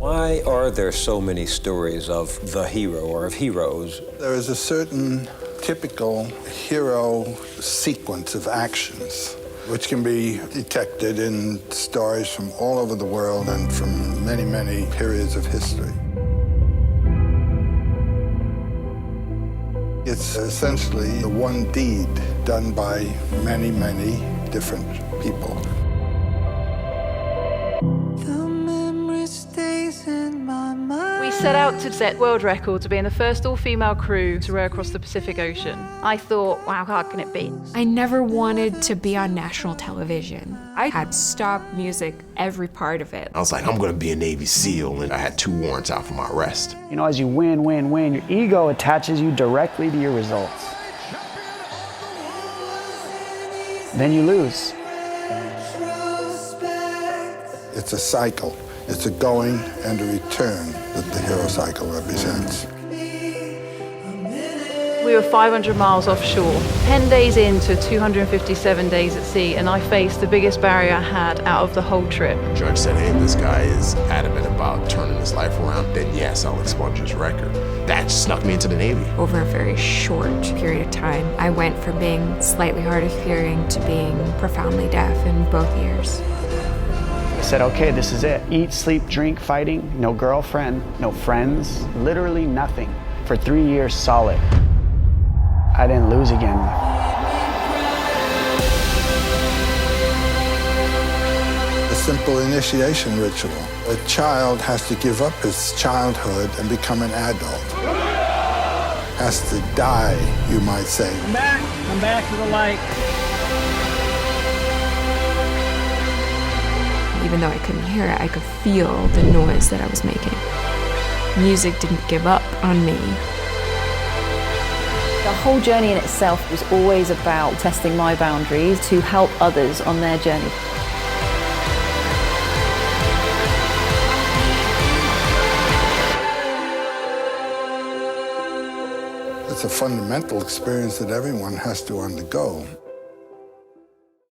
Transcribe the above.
Why are there so many stories of the hero or of heroes? There is a certain typical hero sequence of actions which can be detected in stories from all over the world and from many, many periods of history. It's essentially the one deed done by many, many different people. We set out to set world records of being the first all-female crew to row across the Pacific Ocean. I thought, wow, how hard can it be? I never wanted to be on national television. I had stopped music, every part of it. I was like, I'm gonna be a Navy SEAL, and I had 2 warrants out for my arrest. You know, as you win, your ego attaches you directly to your results. Then you lose. It's a cycle. It's a going and a return that the hero cycle represents. We were 500 miles offshore, 10 days into 257 days at sea, and I faced the biggest barrier I had out of the whole trip. The judge said, hey, this guy is adamant about turning his life around, then yes, I'll expunge his record. That snuck me into the Navy. Over a very short period of time, I went from being slightly hard of hearing to being profoundly deaf in both ears. I said, okay, this is it. Eat, sleep, drink, fighting, no girlfriend, no friends, literally nothing. For 3 years solid. I didn't lose again. A simple initiation ritual. A child has to give up his childhood and become an adult. Has to die, you might say. Come back to the light. Even though I couldn't hear it, I could feel the noise that I was making. Music didn't give up on me. The whole journey in itself was always about testing my boundaries to help others on their journey. It's a fundamental experience that everyone has to undergo.